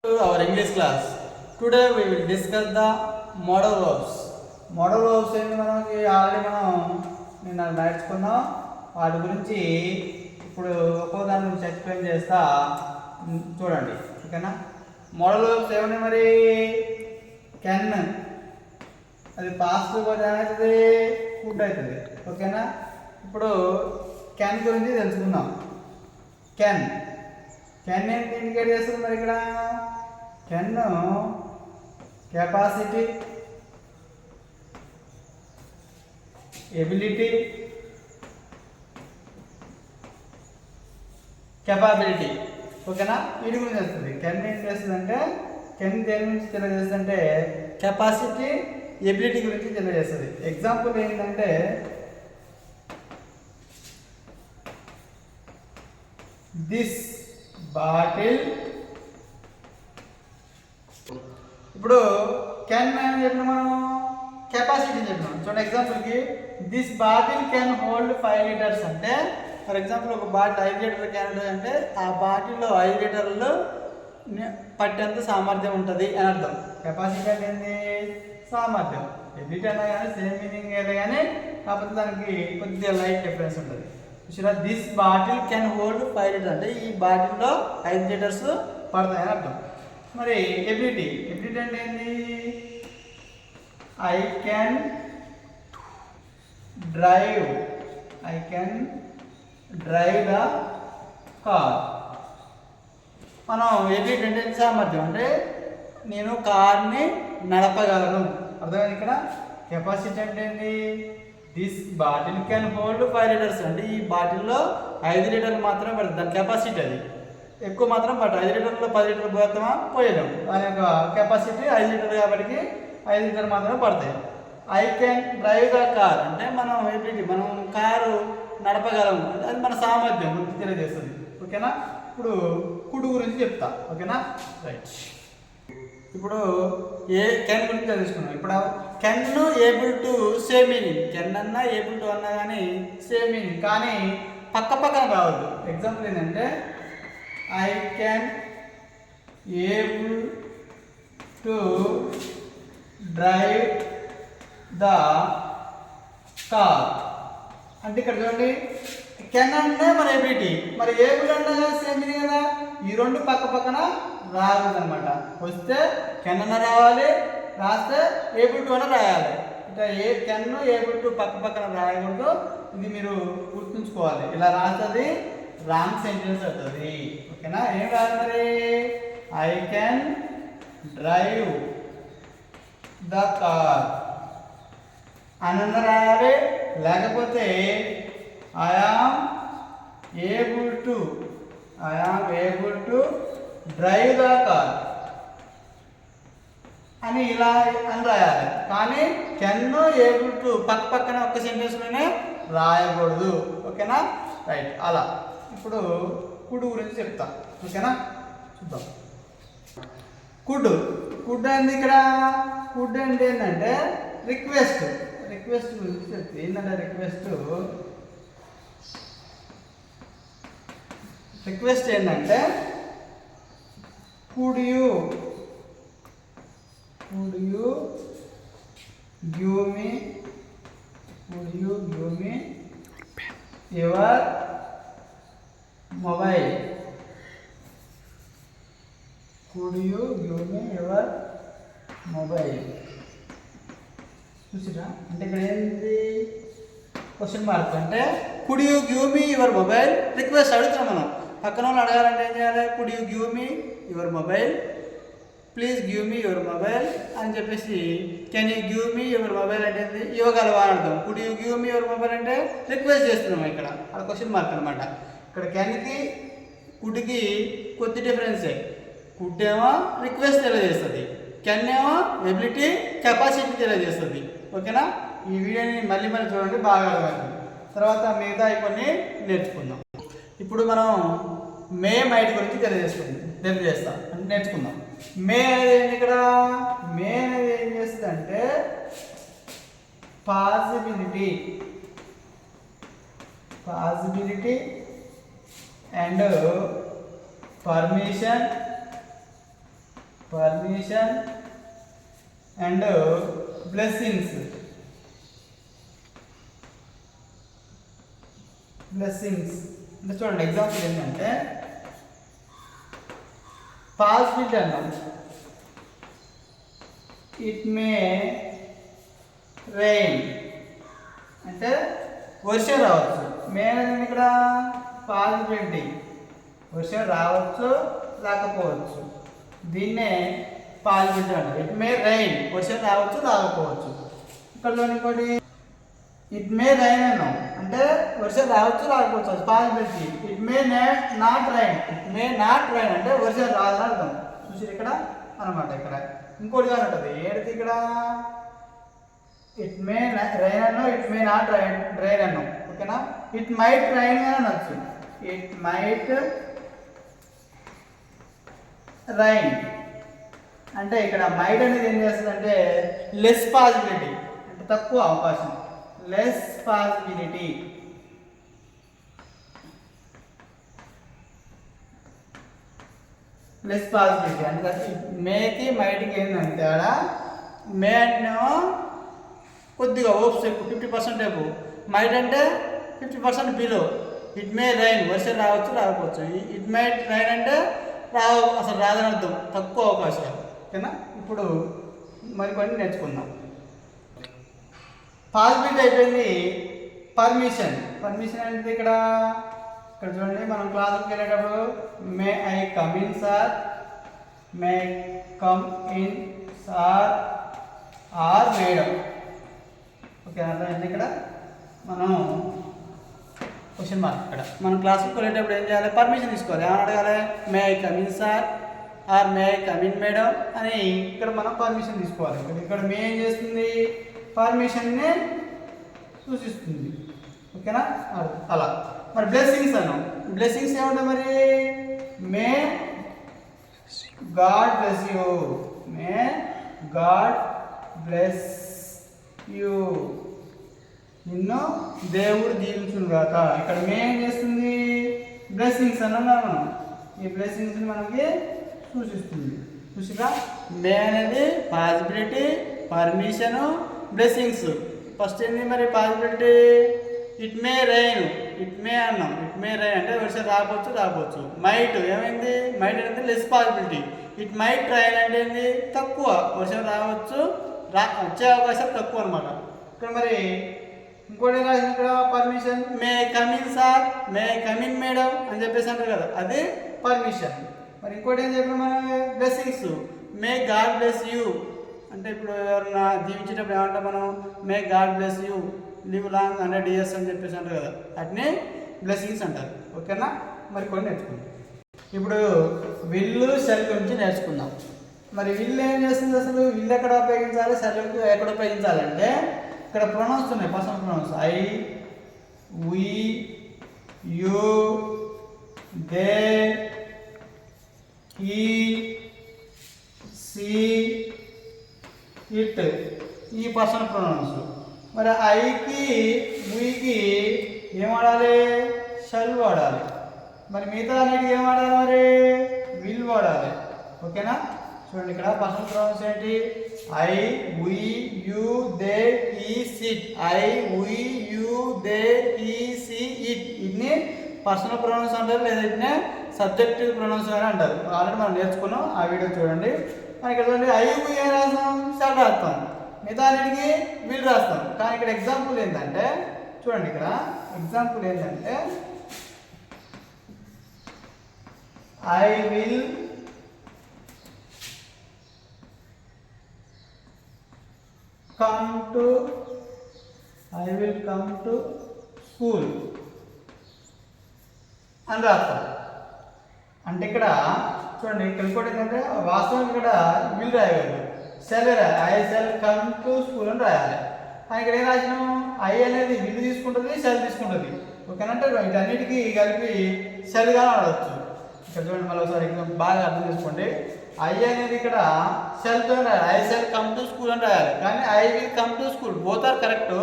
To our English class. Today we will discuss the modal verbs. Modal verbs ఏంటి మనకి already నిన్న నేర్చుకున్నాం. వాటి గురించి ఇప్పుడు ఒక్కో దాని గురించి ఎక్స్ప్లెయిన్ చేస్తా చూడండి. ఓకేనా? మోడల్ వర్బ్స్ ఏమన్నాయి మరి? కెన్, అది పాస్ట్ వర్బ్ ఏమవుతుంది? కుడ్ అవుతుంది. ఓకేనా? ఇప్పుడు కెన్ గురించి తెలుసుకుందాం. కెన్ ఏంటి ఇండికేట్ చేస్తుంది మరి ఇక్కడ? Can capacity, ability, capability. ఓకేనా? వీటి గురించి వస్తుంది. కెన్ ఏం చేస్తుంది అంటే, కెన్ దేని గురించి తెలియజేస్తుంది అంటే కెపాసిటీ, ఎబిలిటీ గురించి తెలియజేస్తుంది. ఎగ్జాంపుల్ ఏంటంటే, దిస్ బాటిల్. ఇప్పుడు కెన్ అని చెప్పిన మనం కెపాసిటీ చెప్పినాం. చూడండి ఎగ్జాంపుల్కి, this bottle can hold 5 litres అంటే, ఫర్ ఎగ్జాంపుల్ ఒక బాటిల్ 5 లీటర్ క్యాన్ అంటే ఆ బాటిల్లో 5 లీటర్లు పట్టేంత సామర్థ్యం ఉంటుంది అని అర్థం. కెపాసిటీ అంటే ఏంటి? సామర్థ్యం. ఎబిలిటీ అన్నా కానీ సేమ్ మీనింగ్ అయితే కానీ, కాకపోతే దానికి కొద్దిగా లైట్ డిఫరెన్స్ ఉంటుంది. This bottle can hold 5 litres అంటే ఈ బాటిల్లో 5 లీటర్స్ పడతాయని అర్థం. మరి ఎబిలిటీ అంటే ఏంటి? I can drive the car. మనం ఎబిలిటీ అంటే సామర్థ్యం, అంటే నేను కార్ని నడపగలను. అర్థమైంది ఇక్కడ? కెపాసిటీ అంటే ఏంటి? This bottle can hold 5 litres అంటే ఈ బాటిల్లో 5 లీటర్లు మాత్రమే పడుతుంది. దాని కెపాసిటీ అది ఎక్కువ మాత్రం పడుతుంది. 5 లీటర్లో 10 లీటర్లు పోతామా? పోయలేము. దాని యొక్క కెపాసిటీ 5 లీటర్లు కాబట్టి 5 లీటర్లు మాత్రమే పడతాయి. I can drive the car అంటే మనం ఎబిలిటీ, మనం కారు నడపగలము, అది మన సామర్థ్యం గురించి తెలియజేస్తుంది. ఓకేనా? ఇప్పుడు కుడు గురించి చెప్తా. ఓకేనా? రైట్. ఇప్పుడు కెన్ గురించి తెలుసుకున్నాం. ఇప్పుడు can able to same meaning. Can అన్నా ఏబుల్ టు అన్నా కానీ సేమ్ మీనింగ్, కానీ పక్క పక్కన రావద్దు. ఎగ్జాంపుల్ ఏంటంటే, I can able to drive the car అంటే ఇక్కడ చూడండి, కెన్ అంటే మన ఎబిలిటీ, మరి ఏబుల్ అంటే సేమ్ మీనింగ్ కదా. ఈ రెండు పక్క పక్కన రాకూడదు అనమాట. వస్తే కెన్ అన్న రావాలి, రాస్తే ఏబుల్ టు అన్న రాయాలి. ఇట్లా కెన్ ఏబుల్ టు పక్క పక్కన రాయకూడదు. ఇది మీరు గుర్తుంచుకోవాలి. ఇలా రాస్తుంది రాంగ్ సెంటెన్స్ అవుతుంది. ఓకేనా? ఏం రాదు మరి? I can drive the car అన్న రాయాలి, లేకపోతే I am able to drive the car అని ఇలా అని రాయాలి. కానీ కెన్ ఏబుల్ టు పక్క పక్కన ఒక్క సెంటెన్స్లోనే రాయకూడదు. ఓకేనా? రైట్. అలా ఇప్పుడు కుడు గురించి చెప్తా. ఓకేనా? చూద్దాం. కుడ్ అంటే ఇక్కడ కుడ్ అంటే ఏంటంటే రిక్వెస్ట్ గురించి చెప్తే ఏంటంటే రిక్వెస్ట్ ఏంటంటే, could you give me your mobile. చూసిరా? అంటే ఇక్కడ ఏంటి? Question mark. అంటే could you give me your mobile request అడుగుతున్నాం మనం. పక్కన వాళ్ళు అడగాలంటే ఏం చేయాలి? Could you give me your mobile, please give me your mobile అని చెప్పేసి, can you give me your mobile అంటే ఇవ్వగలవా అని అర్థం. Could you give me your mobile అంటే రిక్వెస్ట్ చేస్తున్నాం. ఇక్కడ అది క్వశ్చన్ మార్క్ అనమాట. ఇక్కడ కెన్కి కుడ్కి కొద్ది డిఫరెన్సే. కుడ్ ఏమో రిక్వెస్ట్ తెలియజేస్తుంది, కెన్ ఏమో ఎబిలిటీ, కెపాసిటీ తెలియజేస్తుంది. ఓకేనా? ఈ వీడియోని మళ్ళీ చూడండి, బాగా అర్థమవుతుంది. తర్వాత మిగతా కొన్ని నేర్చుకుందాం. ఇప్పుడు మనం మే మైట్ గురించి నేర్చుకుందాం. మే అనేది ఏంటి? ఇక్కడ మే అనేది ఏం చేస్తుంది అంటే possibility and permission permission and blessings. అంటే చూడండి ఎగ్జాంపుల్ ఏంటంటే పాసిబిలిటీ అన్నాం. ఇట్ మే రెయిన్ అంటే వర్షం రావచ్చు. మే అనేది ఇక్కడ పాసిబిలిటీ, వర్షం రావచ్చు రాకపోవచ్చు, దీన్నే పాసిబిలిటీ అంటారు. ఇట్ మే రైన్ వర్షం రావచ్చు రాకపోవచ్చు. ఇక్కడ ఇంకోటి ఇట్ మే రైన్ అన్నాం అంటే వర్షం రావచ్చు రాకపోవచ్చు, అది possibility. It may not rain, it may not rain అంటే వర్షం రాదని అర్థం. చూసి ఇక్కడ అనమాట. ఇక్కడ ఇంకోటి కానీ ఉంటుంది ఏడిది ఇక్కడ ఇట్ మే రైన్ అన్నాం, ఇట్ మే నాట్ రైన్ అన్నాం. ఓకేనా. ఇట్ మైట్ రైన్ అని అనొచ్చు. ఇట్ మైట్ రైన్ అంటే ఇక్కడ మైట్ అనేది ఏం చేస్తుందంటే లెస్ పాసిబిలిటీ అంటే తక్కువ అవకాశం, లెస్ పాసిబిలిటీ. లెస్ పాసిబిలిటీ అంటే మేకి మైట్కి ఏంటంటే ఆడ మే అంటేనేమో కొద్దిగా ఓప్స్ ఎక్కువ 50% ఎక్కువ, మైట్ అంటే 50% బిలో. ఇట్ మే రైన్ వర్షం రావచ్చు రాకపోవచ్చు. ఇట్ మైట్ రైన్ అంటే అసలు రాదని అర్థం, తక్కువ అవకాశాలు. ఓకేనా. ఇప్పుడు మరికొన్ని నేర్చుకుందాం. పాసిబిలిటీ అయిపోయింది. పర్మిషన్ అంటే ఇక్కడ చూడండి, మనం క్లాసుకి వెళ్ళేటప్పుడు may I come in sir, may come in sir or madam. Okay అర్థమైంది. ఇక్కడ మనం క్వశ్చన్ మార్క్. ఇక్కడ మనం క్లాసుకి వెళ్ళేటప్పుడు ఏం చేయాలి, పర్మిషన్ తీసుకోవాలి. ఏమని అడగాలి, may I come in sir or may I come in madam అని ఇక్కడ మనం పర్మిషన్ తీసుకోవాలి. ఇక్కడ మే ఏం చేస్తుంది, పర్మిషన్ని సూచిస్తుంది. ఓకేనా. అలా మరి బ్లెస్సింగ్స్ అన్నాం. బ్లెస్సింగ్స్ ఏముంటాయి మరి, may God bless you, may God bless you, నిన్ను దేవుడు దీవించును గాక. ఇక్కడ మే ఏం చేస్తుంది, బ్లెస్సింగ్స్ అన్నాం మనం. ఈ బ్లెస్సింగ్స్ మనకి సూచిస్తుంది. చూసిగా మే అనేది పాసిబిలిటీ, పర్మిషను, బ్లెస్సింగ్స్. ఫస్ట్ ఏంటి మరి possibility, it may rain, it may అన్నాం. ఇట్ మే రైన్ అంటే వర్షం రాకపోవచ్చు. మైట్ ఏమైంది, మైట్ అనేది less possibility. It might rain అంటే ఏంటి, తక్కువ, వర్షం రావచ్చు వచ్చే అవకాశం తక్కువ అనమాట. ఇక్కడ మరి ఇంకోటి రాసింది ఇక్కడ permission, may come in sir, may come in madam అని చెప్పేసి అంటారు కదా, అది పర్మిషన్. మరి ఇంకోటి ఏం చెప్పిన మనం, blessings, may God bless you అంటే ఇప్పుడు ఎవరన్నా దీవించేటప్పుడు ఏమంటాం మనం, may God bless you, live long 100 years అని చెప్పేసి అంటారు కదా, వాటిని బ్లెస్సింగ్స్ అంటారు. ఓకేనా. మరి కొన్ని నేర్చుకుందాం. ఇప్పుడు విల్లు సెల్ గురించి నేర్చుకుందాం. మరి విల్లు ఏం చేస్తుంది, అసలు విల్లు ఎక్కడ ఉపయోగించాలి, సెల్ ఎక్కడ ఉపయోగించాలంటే ఇక్కడ ప్రొనౌన్స్ ఉన్నాయి, personal pronouns. I, we, you, they, he, she, it, ఈ పర్సనల్ ప్రొనౌన్స్. మరి ఐకి వీకి ఏం వాడాలి, షల్ వాడాలి. మరి మిగతా అన్నిటికి ఏం వాడాలి, మరి విల్ వాడాలి. ఓకేనా. చూడండి ఇక్కడ పర్సనల్ ప్రొనౌన్స్ ఏంటి, I, we, you, they, he, she it. I, we, you, they, he, she, it. ఇన్ని పర్సనల్ ప్రొనౌన్స్ అంటారు, లేదా ఇట్నే సబ్జెక్టివ్ ప్రొనౌన్స్ అని అంటారు. ఆల్రెడీ మనం నేర్చుకున్నాం, ఆ వీడియో చూడండి. మనకి ఇక్కడ చూడండి, ఐ, వి ఏం రాస్తాం, షల్ రాస్తాం, మిగతా అన్నిటికి విల్ రాస్తాం. కానీ ఇక్కడ ఎగ్జాంపుల్ ఏంటంటే చూడండి, ఇక్కడ ఎగ్జాంపుల్ ఏంటంటే I will come to school అని రాస్తాం. అంటే ఇక్కడ చూడండి, ఇక్కడ ఇంకోటి ఏంటంటే వాస్తవం ఇక్కడ విల్ రాయగలరు, సెల్ రాయాలి. I shall come to school అని రాయాలి. ఇక్కడ ఏం రాసినాం, ఐ అనేది విల్ తీసుకుంటుంది, సెల్ తీసుకుంటుంది. ఓకేనా. అంటే వీటన్నిటికీ కలిపి సెల్గా వాడవచ్చు. ఇక్కడ చూడండి, మళ్ళీ ఒకసారి ఎగ్జాంపుల్ బాగా అర్థం చేసుకోండి. ఐ అనేది ఇక్కడ సెల్తో రాయాలి, I shall come to school అని రాయాలి. కానీ I will come to school both are correct.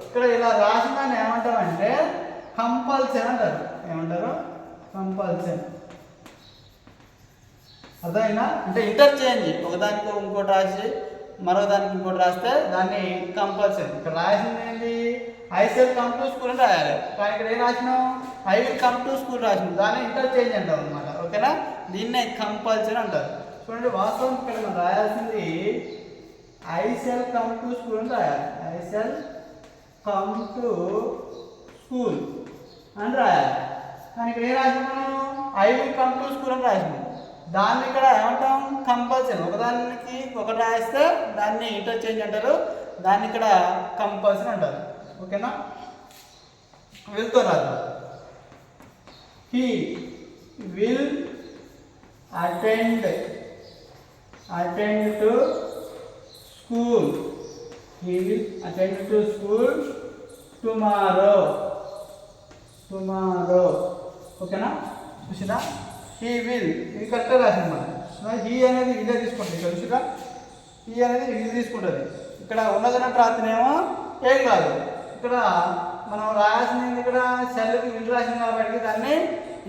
ఇక్కడ ఇలా రాసిన దాన్ని ఏమంటామంటే కంపల్సరీ అంటారు. ఏమంటారు, కంపల్సరీ. అర్థమైనా? అంటే ఇంటర్చేంజ్, ఒకదానికి ఇంకోటి రాసి మరో దానికి ఇంకోటి రాస్తే దాన్ని కంపల్సరీ. ఇక్కడ రాసింది ఏంటి? I shall come to school అని రాయాలి, కానీ ఇక్కడ ఏం రాసినాం? I will come to school రాసినాం, దాన్ని ఇంటర్చేంజ్ అంటాం అనమాట. ఓకేనా? దీన్నే కంపల్సరీ అంటారు. చూడండి, వాస్తవం ఇక్కడ మనం రాయాల్సింది I shall come to school అని రాయాలి. I shall come to school అని రాయాలి, కానీ ఇక్కడ ఏం రాసినాం మనం? I will come to school అని రాసినాం. దాన్ని ఇక్కడ ఏమంటాం? కంపల్సరీ. ఒకదానికి ఒకటి రాస్తే దాన్ని ఇంటర్చేంజ్ అంటారు, దాన్ని ఇక్కడ కంపల్సరీ అంటారు. ఓకేనా? విల్తో రాద్దాం. He will attend to school. He will attend to school tomorrow. ఓకేనా? చూసినా? హీ విల్, ఇది కరెక్ట్గా రాసింది మనం. హీ అనేది ఇదే తీసుకుంటుంది. ఇక్కడ చూసినా? హీ అనేది ఇది తీసుకుంటుంది. ఇక్కడ ఉన్నదన్నట్టు రాత్రినేమో ఏం కాదు. ఇక్కడ మనం రాయాల్సింది ఇక్కడ సెల్కి విల్ రాసింది కాబట్టి దాన్ని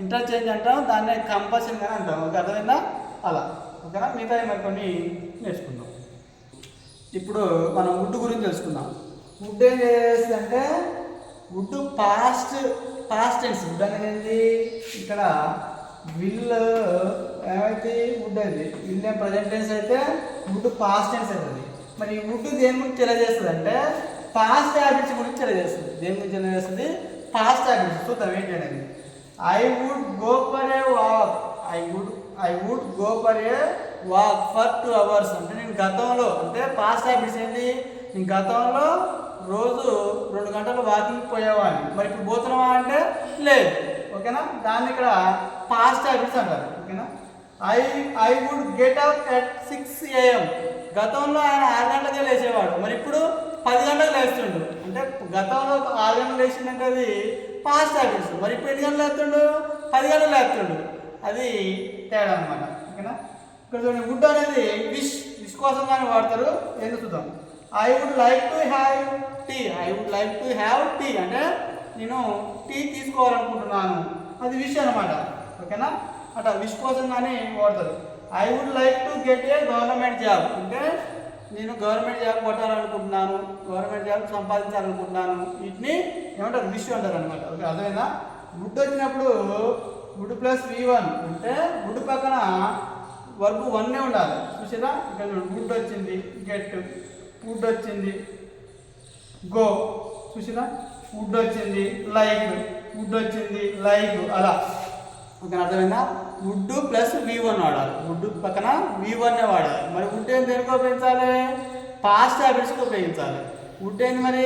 ఇంటర్చేంజ్ అంటాం, దాన్ని కంపల్సరీ అని అంటాం. ఓకే, అర్థమైందా? అలా. ఓకేనా? మిగతా మరి కొన్ని నేర్చుకుందాం. ఇప్పుడు మనం వుడ్ గురించి తెలుసుకుందాం. వుడ్ ఏం చేస్తుందంటే వుడ్ పాస్ట్ టెన్స్. వుడ్ అనేది ఏంటి? ఇక్కడ విల్ ఏమైతే వుడ్ అది విల్ ఏం ప్రజెంట్ టెన్స్ అయితే వుడ్ పాస్ట్ టెన్స్ అవుతుంది. మరి ఈ వుడ్ దేని గురించి తెలియజేస్తుంది అంటే పాస్ట్ హ్యాబిట్స్ గురించి తెలియజేస్తుంది. దేని గురించి తెలియజేస్తుంది? Past habits. చూద్దాం ఏంటి అనేది. I would go for a walk. I would go for a walk for 2 hours. అంటే నేను గతంలో, అంటే పాస్ట్ హ్యాబిట్స్ ఏంటి? నేను గతంలో రోజు 2 గంటలు వాకింగ్ పోయేవాడిని, మరి ఇప్పుడు పోతున్నావా అంటే లేదు. ఓకేనా? దాన్ని ఇక్కడ పాస్ట్ హ్యాబిట్స్ అంటారు. ఓకేనా? I would get up at 6 AM. గతంలో ఆయన 6 గంటలకే లేచేవాడు, మరి ఇప్పుడు 10 గంటలకు లేస్తుండు. అంటే గతంలో 6 గంటలు లేచిందంటే అది పాస్ట్ హ్యాబిట్స్, మరి ఇప్పుడు ఎన్ని గంటలు లేస్తుండు? 10 గంటలు లేస్తుండు. అది తేడా అనమాట. ఓకేనా? ఇక్కడ చూడండి, వుడ్ అనేది విష్ కోసం కానీ వాడతారు. ఏంటో చూద్దాం. I would like to have tea. I would like to have tea అంటే నేను టీ తీసుకోవాలనుకుంటున్నాను, అది విష్ అనమాట. ఓకేనా? అట్లా విష్ కోసం కానీ వాడతారు. I would like to get a government job అంటే నేను గవర్నమెంట్ జాబ్ కొట్టాలనుకుంటున్నాను, గవర్నమెంట్ జాబ్ సంపాదించాలనుకుంటున్నాను. వీటిని ఏమంటారు? విష్ అంటారు అనమాట. ఓకే, అర్థమైందా? వుడ్ వచ్చినప్పుడు వుడ్ ప్లస్ V1 అంటే వుడ్ పక్కన వర్బ్ 1 ఉండాలి. చూసారా? ఇక్కడ వుడ్ వచ్చింది, గెట్. వుడ్ వచ్చింది, గో. చూసినా? వుడ్ వచ్చింది, లైక్. వుడ్ వచ్చింది, లైక్. అలా. ఓకే, అర్థమైందా? వుడ్ ప్లస్ V1 వాడాలి. వుడ్ పక్కన V1 వాడాలి. మరి వుడ్ ఏం దేనికి ఉపయోగించాలి? పాస్ట్ హ్యాబిట్స్కి ఉపయోగించాలి. వుడ్ ఏంది మరి?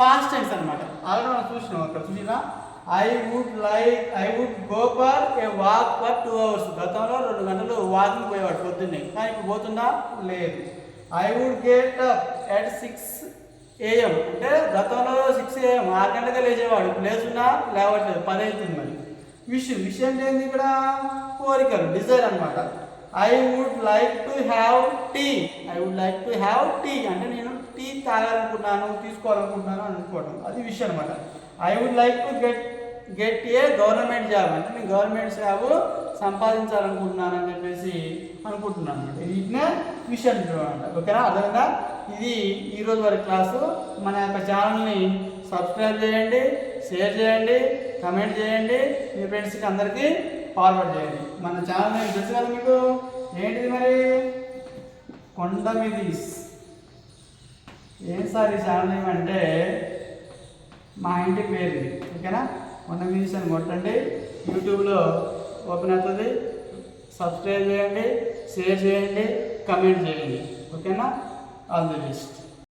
పాస్ట్ టెన్స్ అనమాట. ఆల్రెడీ మనం చూసినాం అక్కడ. చూసినా? I would go for a walk for 2 hours. గతంలో 2 గంటలు వాకింగ్ పోయేవాడు పొద్దున్నే, కానీ ఇప్పుడు పోతుందా? లేదు. I would get up at 6 AM అంటే గతంలో 6 AM 6 గంటలకే లేచేవాడు, ఇప్పుడు లేచున్నా లేవట్లేదు, 10 అవుతుంది. మరి విషయం ఏంటి? ఇక్కడ కోరికలు, డిజైర్ అనమాట. I would like to have tea. I would like to have tea అంటే నేను టీ తాగాలనుకుంటున్నాను, తీసుకోవాలనుకుంటున్నాను అనుకోవడం, అది విషయం అనమాట. I would like to get a government job అంటే నేను గవర్నమెంట్ జాబ్ సంపాదించాలనుకుంటున్నాను అని చెప్పేసి అనుకుంటున్నాను అనమాట. వీటినే విషయం అనమాట. ఓకేనా? అర్థమైందా? ఇది ఈరోజు వరకు క్లాసు. మన యొక్క ఛానల్ని సబ్స్క్రైబ్ చేయండి, షేర్ చేయండి, కమెంట్ చేయండి, మీ ఫ్రెండ్స్కి అందరికీ ఫార్వర్డ్ చేయండి. మన ఛానల్ నేను తెలుసు కదా మీకు, ఏంటిది మరి? కొండమిదీస్. ఏం సార్ ఈ ఛానల్ ఏమంటే మా ఇంటి పేరు. ఓకేనా? కొండమిదీస్ అని కొట్టండి, యూట్యూబ్లో ఓపెన్ అవుతుంది. సబ్స్క్రైబ్ చేయండి, షేర్ చేయండి, కమెంట్ చేయండి. ఓకేనా? All the best.